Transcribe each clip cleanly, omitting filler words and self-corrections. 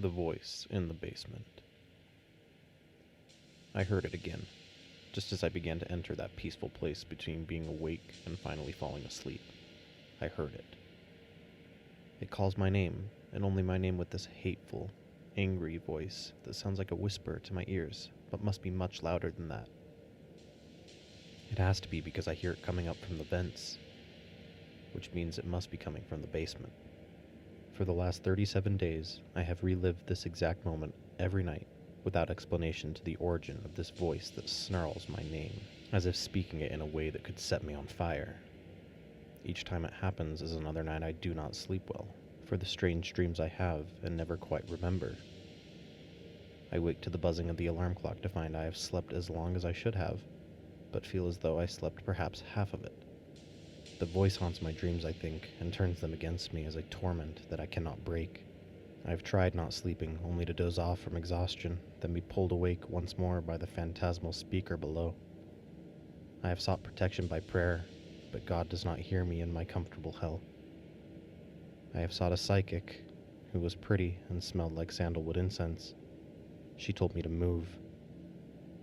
The voice in the basement. I heard it again, just as I began to enter that peaceful place between being awake and finally falling asleep. I heard it. It calls my name, and only my name, with this hateful, angry voice that sounds like a whisper to my ears, but must be much louder than that. It has to be because I hear it coming up from the vents, which means it must be coming from the basement. For the last 37 days, I have relived this exact moment every night, without explanation to the origin of this voice that snarls my name, as if speaking it in a way that could set me on fire. Each time it happens is another night I do not sleep well, for the strange dreams I have and never quite remember. I wake to the buzzing of the alarm clock to find I have slept as long as I should have, but feel as though I slept perhaps half of it. The voice haunts my dreams, I think, and turns them against me as a torment that I cannot break. I have tried not sleeping, only to doze off from exhaustion, then be pulled awake once more by the phantasmal speaker below. I have sought protection by prayer, but God does not hear me in my comfortable hell. I have sought a psychic, who was pretty and smelled like sandalwood incense. She told me to move.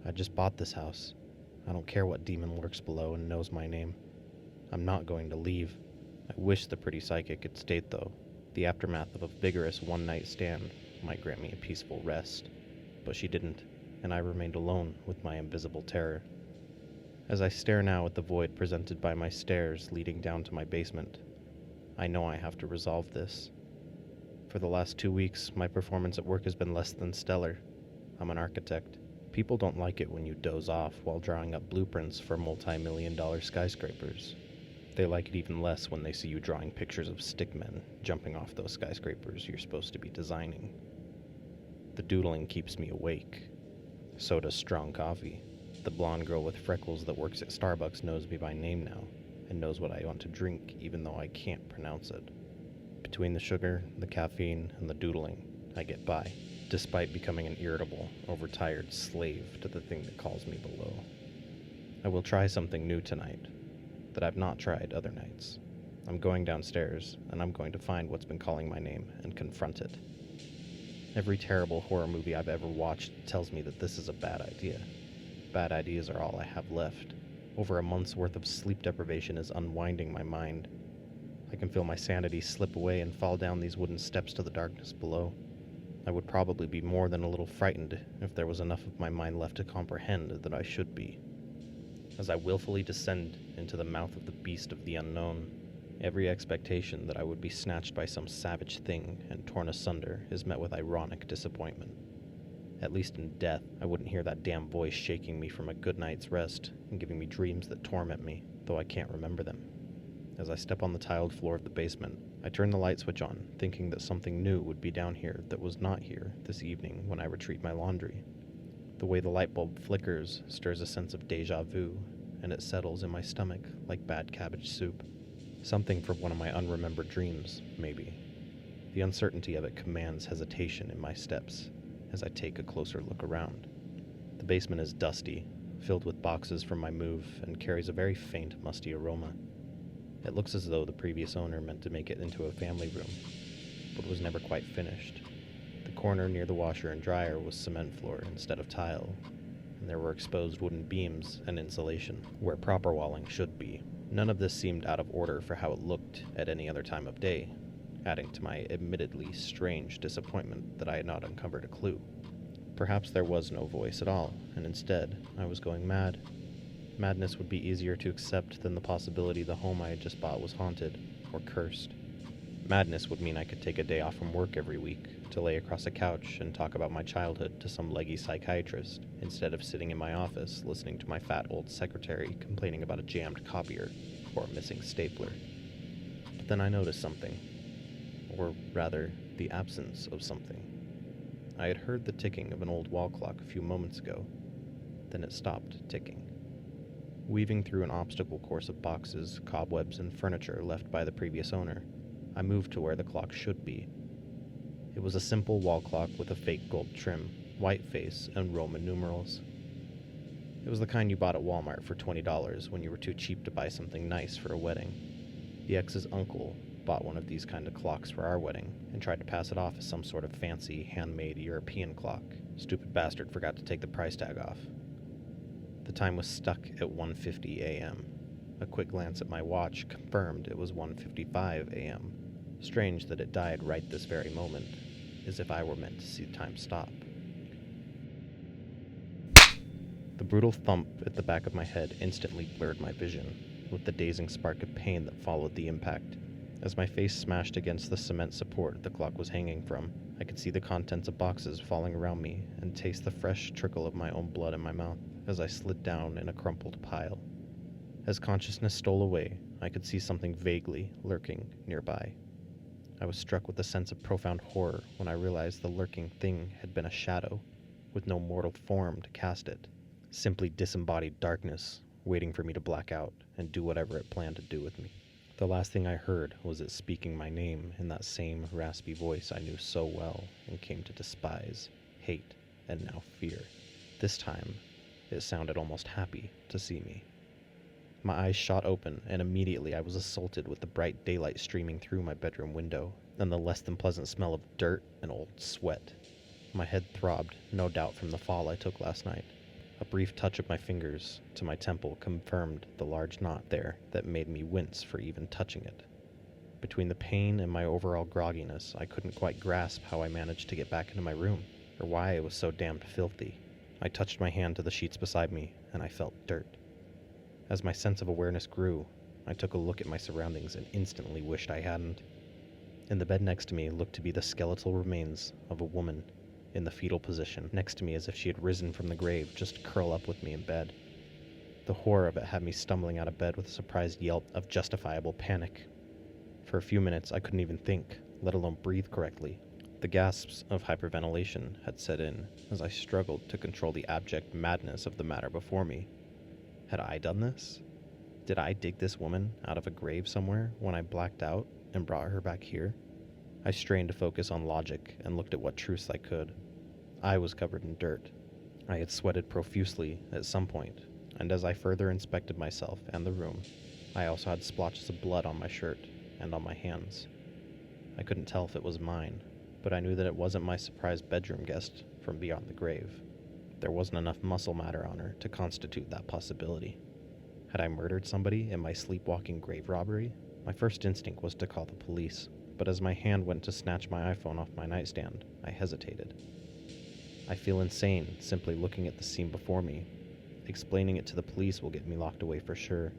I just bought this house. I don't care what demon lurks below and knows my name. I'm not going to leave. I wish the pretty psychic had stayed, though. The aftermath of a vigorous one-night stand might grant me a peaceful rest. But she didn't, and I remained alone with my invisible terror. As I stare now at the void presented by my stairs leading down to my basement, I know I have to resolve this. For the last 2 weeks, my performance at work has been less than stellar. I'm an architect. People don't like it when you doze off while drawing up blueprints for multi-million-dollar skyscrapers. They like it even less when they see you drawing pictures of stickmen jumping off those skyscrapers you're supposed to be designing. The doodling keeps me awake. So does strong coffee. The blonde girl with freckles that works at Starbucks knows me by name now, and knows what I want to drink even though I can't pronounce it. Between the sugar, the caffeine, and the doodling, I get by, despite becoming an irritable, overtired slave to the thing that calls me below. I will try something new tonight that I've not tried other nights. I'm going downstairs, and I'm going to find what's been calling my name and confront it. Every terrible horror movie I've ever watched tells me that this is a bad idea. Bad ideas are all I have left. Over a month's worth of sleep deprivation is unwinding my mind. I can feel my sanity slip away and fall down these wooden steps to the darkness below. I would probably be more than a little frightened if there was enough of my mind left to comprehend that I should be. As I willfully descend into the mouth of the beast of the unknown, every expectation that I would be snatched by some savage thing and torn asunder is met with ironic disappointment. At least in death, I wouldn't hear that damn voice shaking me from a good night's rest and giving me dreams that torment me, though I can't remember them. As I step on the tiled floor of the basement, I turn the light switch on, thinking that something new would be down here that was not here this evening when I retrieved my laundry. The way the light bulb flickers stirs a sense of déjà vu, and it settles in my stomach like bad cabbage soup. Something from one of my unremembered dreams, maybe. The uncertainty of it commands hesitation in my steps as I take a closer look around. The basement is dusty, filled with boxes from my move, and carries a very faint, musty aroma. It looks as though the previous owner meant to make it into a family room, but was never quite finished. The corner near the washer and dryer was cement floor instead of tile, and there were exposed wooden beams and insulation where proper walling should be. None of this seemed out of order for how it looked at any other time of day, adding to my admittedly strange disappointment that I had not uncovered a clue. Perhaps there was no voice at all, and instead, I was going mad. Madness would be easier to accept than the possibility the home I had just bought was haunted, or cursed. Madness would mean I could take a day off from work every week to lay across a couch and talk about my childhood to some leggy psychiatrist, instead of sitting in my office listening to my fat old secretary complaining about a jammed copier or a missing stapler. But then I noticed something. Or rather, the absence of something. I had heard the ticking of an old wall clock a few moments ago. Then it stopped ticking. Weaving through an obstacle course of boxes, cobwebs, and furniture left by the previous owner, I moved to where the clock should be. It was a simple wall clock with a fake gold trim, white face, and Roman numerals. It was the kind you bought at Walmart for $20 when you were too cheap to buy something nice for a wedding. The ex's uncle bought one of these kind of clocks for our wedding and tried to pass it off as some sort of fancy, handmade European clock. Stupid bastard forgot to take the price tag off. The time was stuck at 1:50 a.m. A quick glance at my watch confirmed it was 1:55 a.m. Strange that it died right this very moment, as if I were meant to see time stop. The brutal thump at the back of my head instantly blurred my vision, with the dazing spark of pain that followed the impact. As my face smashed against the cement support the clock was hanging from, I could see the contents of boxes falling around me and taste the fresh trickle of my own blood in my mouth as I slid down in a crumpled pile. As consciousness stole away, I could see something vaguely lurking nearby. I was struck with a sense of profound horror when I realized the lurking thing had been a shadow, with no mortal form to cast it. Simply disembodied darkness, waiting for me to black out and do whatever it planned to do with me. The last thing I heard was it speaking my name in that same raspy voice I knew so well and came to despise, hate, and now fear. This time, it sounded almost happy to see me. My eyes shot open, and immediately I was assaulted with the bright daylight streaming through my bedroom window, and the less than pleasant smell of dirt and old sweat. My head throbbed, no doubt from the fall I took last night. A brief touch of my fingers to my temple confirmed the large knot there that made me wince for even touching it. Between the pain and my overall grogginess, I couldn't quite grasp how I managed to get back into my room, or why it was so damned filthy. I touched my hand to the sheets beside me, and I felt dirt. As my sense of awareness grew, I took a look at my surroundings and instantly wished I hadn't. In the bed next to me looked to be the skeletal remains of a woman in the fetal position next to me, as if she had risen from the grave just to curl up with me in bed. The horror of it had me stumbling out of bed with a surprised yelp of justifiable panic. For a few minutes I couldn't even think, let alone breathe correctly. The gasps of hyperventilation had set in as I struggled to control the abject madness of the matter before me. Had I done this? Did I dig this woman out of a grave somewhere when I blacked out and brought her back here? I strained to focus on logic and looked at what truths I could. I was covered in dirt. I had sweated profusely at some point, and as I further inspected myself and the room, I also had splotches of blood on my shirt and on my hands. I couldn't tell if it was mine, but I knew that it wasn't my surprise bedroom guest from beyond the grave. There wasn't enough muscle matter on her to constitute that possibility. Had I murdered somebody in my sleepwalking grave robbery? My first instinct was to call the police, but as my hand went to snatch my iPhone off my nightstand, I hesitated. I feel insane simply looking at the scene before me. Explaining it to the police will get me locked away for sure.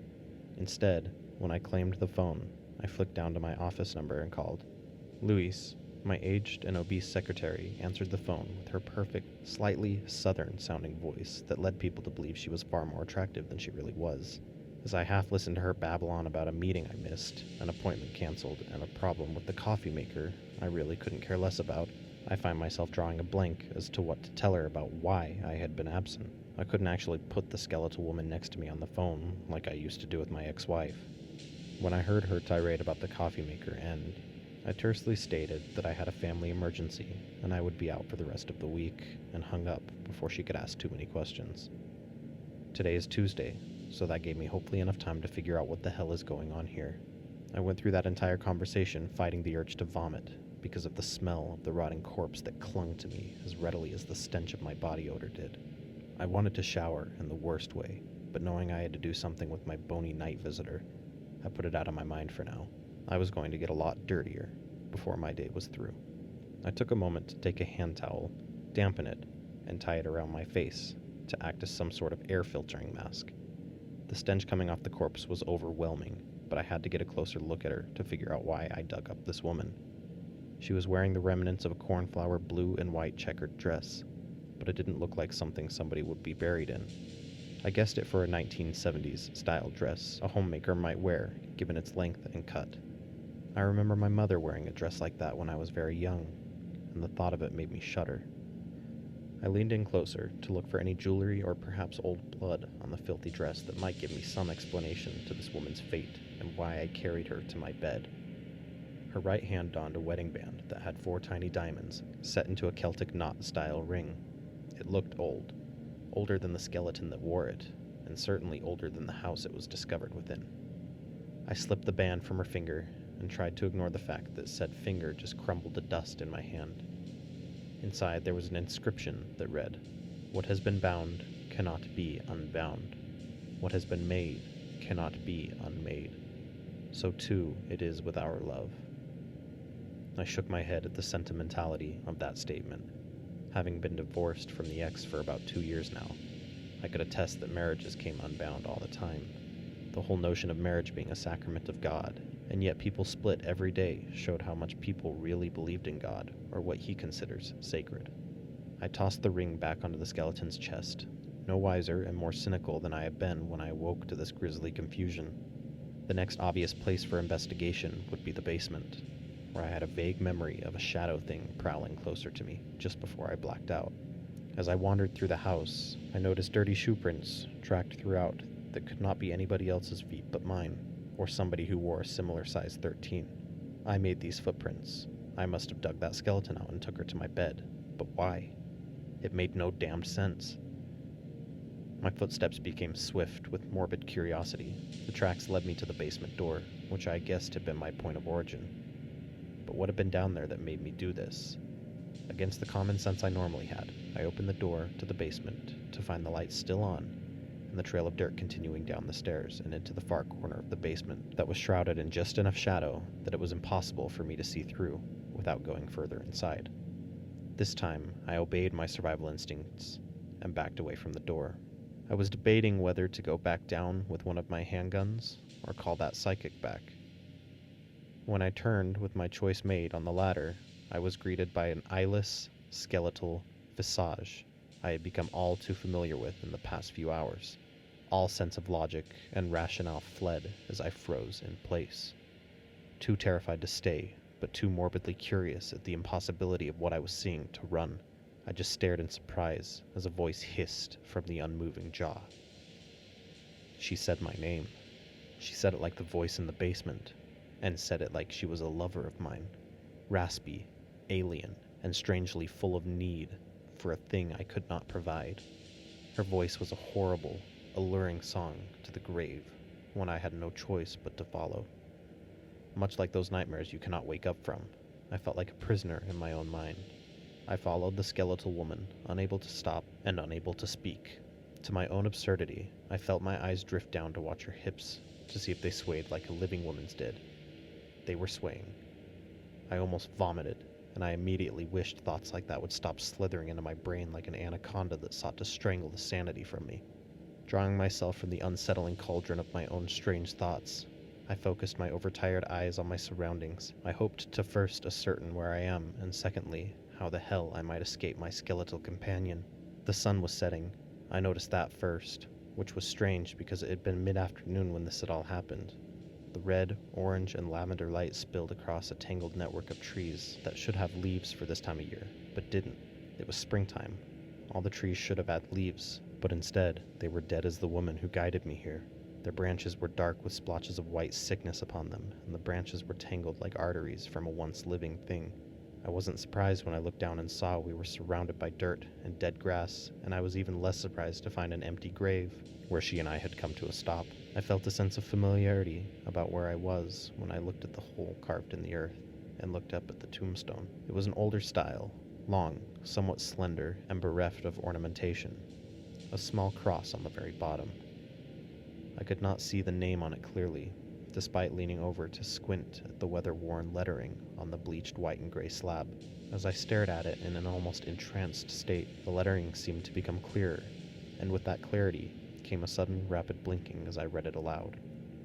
Instead, when I claimed the phone, I flicked down to my office number and called. Louise, my aged and obese secretary, answered the phone with her perfect, slightly southern-sounding voice that led people to believe she was far more attractive than she really was. As I half listened to her babble on about a meeting I missed, an appointment canceled, and a problem with the coffee maker I really couldn't care less about, I find myself drawing a blank as to what to tell her about why I had been absent. I couldn't actually put the skeletal woman next to me on the phone like I used to do with my ex-wife. When I heard her tirade about the coffee maker end, I tersely stated that I had a family emergency and I would be out for the rest of the week, and hung up before she could ask too many questions. Today is Tuesday, so that gave me hopefully enough time to figure out what the hell is going on here. I went through that entire conversation fighting the urge to vomit because of the smell of the rotting corpse that clung to me as readily as the stench of my body odor did. I wanted to shower in the worst way, but knowing I had to do something with my bony night visitor, I put it out of my mind for now. I was going to get a lot dirtier before my day was through. I took a moment to take a hand towel, dampen it, and tie it around my face to act as some sort of air filtering mask. The stench coming off the corpse was overwhelming, but I had to get a closer look at her to figure out why I dug up this woman. She was wearing the remnants of a cornflower blue and white checkered dress, but it didn't look like something somebody would be buried in. I guessed it for a 1970s style dress a homemaker might wear, given its length and cut. I remember my mother wearing a dress like that when I was very young, and the thought of it made me shudder. I leaned in closer to look for any jewelry or perhaps old blood on the filthy dress that might give me some explanation to this woman's fate and why I carried her to my bed. Her right hand donned a wedding band that had 4 tiny diamonds set into a Celtic knot-style ring. It looked old, older than the skeleton that wore it, and certainly older than the house it was discovered within. I slipped the band from her finger and tried to ignore the fact that said finger just crumbled to dust in my hand. Inside there was an inscription that read, "What has been bound cannot be unbound. What has been made cannot be unmade. So too it is with our love." I shook my head at the sentimentality of that statement. Having been divorced from the ex for about 2 years now, I could attest that marriages came unbound all the time. The whole notion of marriage being a sacrament of God, and yet people split every day, showed how much people really believed in God, or what he considers sacred. I tossed the ring back onto the skeleton's chest, no wiser and more cynical than I had been when I awoke to this grisly confusion. The next obvious place for investigation would be the basement, where I had a vague memory of a shadow thing prowling closer to me just before I blacked out. As I wandered through the house, I noticed dirty shoe prints tracked throughout that could not be anybody else's feet but mine, or somebody who wore a similar size 13. I made these footprints. I must have dug that skeleton out and took her to my bed. But why? It made no damned sense. My footsteps became swift with morbid curiosity. The tracks led me to the basement door, which I guessed had been my point of origin. But what had been down there that made me do this? Against the common sense I normally had, I opened the door to the basement to find the lights still on, and the trail of dirt continuing down the stairs and into the far corner of the basement that was shrouded in just enough shadow that it was impossible for me to see through without going further inside. This time, I obeyed my survival instincts and backed away from the door. I was debating whether to go back down with one of my handguns or call that psychic back. When I turned with my choice made on the ladder, I was greeted by an eyeless, skeletal visage I had become all too familiar with in the past few hours. All sense of logic and rationale fled as I froze in place. Too terrified to stay, but too morbidly curious at the impossibility of what I was seeing to run, I just stared in surprise as a voice hissed from the unmoving jaw. She said my name. She said it like the voice in the basement, and said it like she was a lover of mine. Raspy, alien, and strangely full of need for a thing I could not provide. Her voice was a horrible, alluring song to the grave, one I had no choice but to follow. Much like those nightmares you cannot wake up from, I felt like a prisoner in my own mind. I followed the skeletal woman, unable to stop and unable to speak. To my own absurdity, I felt my eyes drift down to watch her hips, to see if they swayed like a living woman's did. They were swaying. I almost vomited, and I immediately wished thoughts like that would stop slithering into my brain like an anaconda that sought to strangle the sanity from me. Drawing myself from the unsettling cauldron of my own strange thoughts, I focused my overtired eyes on my surroundings. I hoped to first ascertain where I am, and secondly, how the hell I might escape my skeletal companion. The sun was setting. I noticed that first, which was strange because it had been mid-afternoon when this had all happened. The red, orange, and lavender light spilled across a tangled network of trees that should have leaves for this time of year, but didn't. It was springtime. All the trees should have had leaves, but instead, they were dead as the woman who guided me here. Their branches were dark with splotches of white sickness upon them, and the branches were tangled like arteries from a once living thing. I wasn't surprised when I looked down and saw we were surrounded by dirt and dead grass, and I was even less surprised to find an empty grave, where she and I had come to a stop. I felt a sense of familiarity about where I was when I looked at the hole carved in the earth, and looked up at the tombstone. It was an older style, long, somewhat slender, and bereft of ornamentation. A small cross on the very bottom. I could not see the name on it clearly, despite leaning over to squint at the weather-worn lettering on the bleached white and gray slab. As I stared at it in an almost entranced state, the lettering seemed to become clearer, and with that clarity came a sudden rapid blinking as I read it aloud.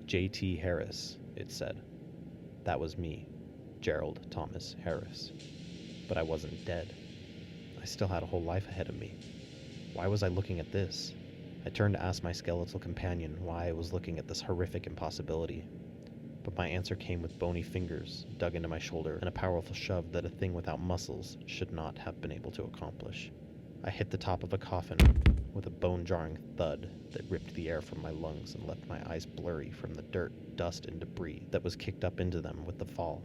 J.T. Harris, it said. That was me, Gerald Thomas Harris. But I wasn't dead. I still had a whole life ahead of me. Why was I looking at this? I turned to ask my skeletal companion why I was looking at this horrific impossibility. But my answer came with bony fingers dug into my shoulder and a powerful shove that a thing without muscles should not have been able to accomplish. I hit the top of a coffin with a bone-jarring thud that ripped the air from my lungs and left my eyes blurry from the dirt, dust, and debris that was kicked up into them with the fall.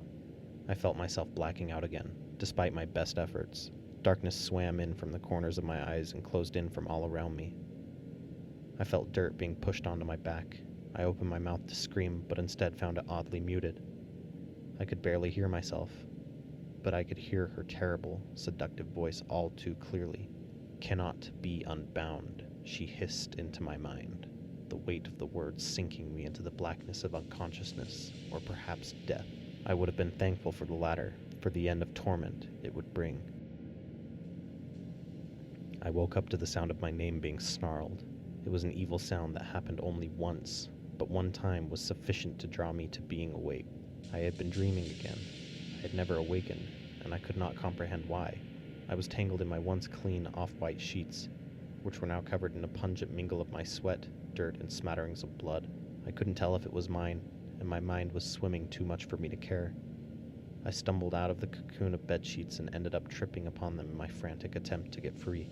I felt myself blacking out again, despite my best efforts. Darkness swam in from the corners of my eyes and closed in from all around me. I felt dirt being pushed onto my back. I opened my mouth to scream, but instead found it oddly muted. I could barely hear myself, but I could hear her terrible, seductive voice all too clearly. "Cannot be unbound," she hissed into my mind, the weight of the words sinking me into the blackness of unconsciousness, or perhaps death. I would have been thankful for the latter, for the end of torment it would bring. I woke up to the sound of my name being snarled. It was an evil sound that happened only once, but one time was sufficient to draw me to being awake. I had been dreaming again. I had never awakened, and I could not comprehend why. I was tangled in my once clean, off-white sheets, which were now covered in a pungent mingle of my sweat, dirt, and smatterings of blood. I couldn't tell if it was mine, and my mind was swimming too much for me to care. I stumbled out of the cocoon of bedsheets and ended up tripping upon them in my frantic attempt to get free.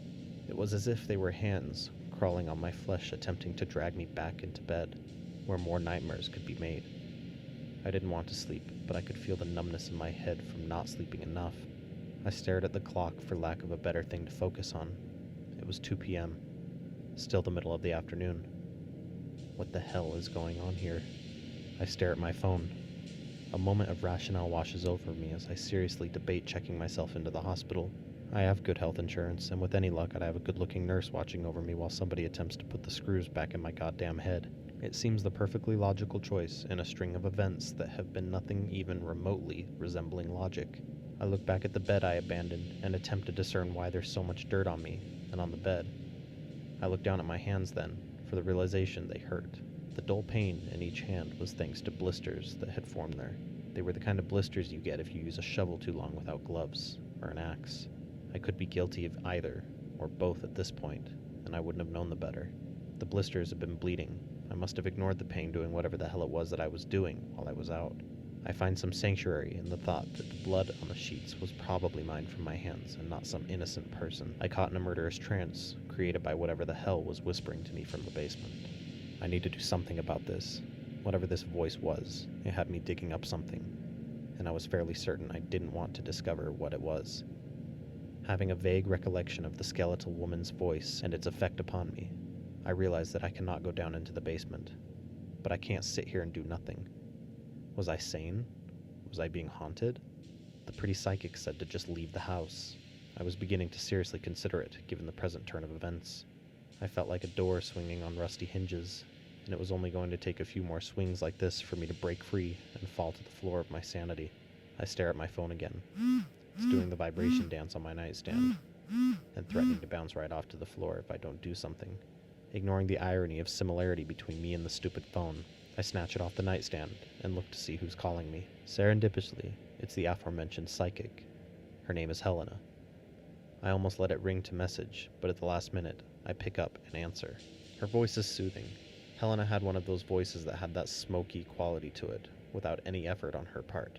It was as if they were hands, crawling on my flesh, attempting to drag me back into bed, where more nightmares could be made. I didn't want to sleep, but I could feel the numbness in my head from not sleeping enough. I stared at the clock for lack of a better thing to focus on. It was 2 p.m., still the middle of the afternoon. What the hell is going on here? I stare at my phone. A moment of rationale washes over me as I seriously debate checking myself into the hospital. I have good health insurance, and with any luck I'd have a good-looking nurse watching over me while somebody attempts to put the screws back in my goddamn head. It seems the perfectly logical choice in a string of events that have been nothing even remotely resembling logic. I look back at the bed I abandoned and attempt to discern why there's so much dirt on me and on the bed. I look down at my hands then, for the realization they hurt. The dull pain in each hand was thanks to blisters that had formed there. They were the kind of blisters you get if you use a shovel too long without gloves, or an axe. I could be guilty of either, or both at this point, and I wouldn't have known the better. The blisters had been bleeding. I must have ignored the pain doing whatever the hell it was that I was doing while I was out. I find some sanctuary in the thought that the blood on the sheets was probably mine from my hands and not some innocent person I caught in a murderous trance created by whatever the hell was whispering to me from the basement. I need to do something about this. Whatever this voice was, it had me digging up something, and I was fairly certain I didn't want to discover what it was. Having a vague recollection of the skeletal woman's voice and its effect upon me, I realized that I cannot go down into the basement. But I can't sit here and do nothing. Was I sane? Was I being haunted? The pretty psychic said to just leave the house. I was beginning to seriously consider it, given the present turn of events. I felt like a door swinging on rusty hinges, and it was only going to take a few more swings like this for me to break free and fall to the floor of my sanity. I stare at my phone again. It's doing the vibration dance on my nightstand, and threatening to bounce right off to the floor if I don't do something. Ignoring the irony of similarity between me and the stupid phone, I snatch it off the nightstand and look to see who's calling me. Serendipitously, it's the aforementioned psychic. Her name is Helena. I almost let it ring to message, but at the last minute, I pick up and answer. Her voice is soothing. Helena had one of those voices that had that smoky quality to it, without any effort on her part.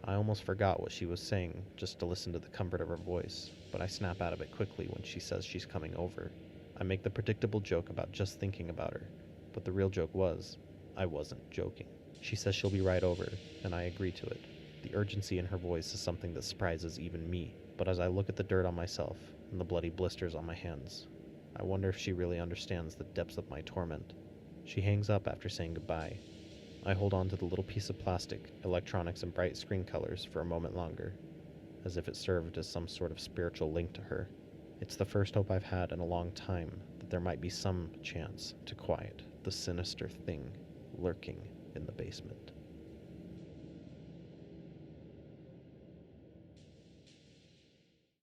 I almost forgot what she was saying just to listen to the comfort of her voice, but I snap out of it quickly when she says she's coming over. I make the predictable joke about just thinking about her, but the real joke was, I wasn't joking. She says she'll be right over, and I agree to it. The urgency in her voice is something that surprises even me, but as I look at the dirt on myself and the bloody blisters on my hands, I wonder if she really understands the depths of my torment. She hangs up after saying goodbye. I hold on to the little piece of plastic, electronics, and bright screen colors for a moment longer, as if it served as some sort of spiritual link to her. It's the first hope I've had in a long time that there might be some chance to quiet the sinister thing lurking in the basement.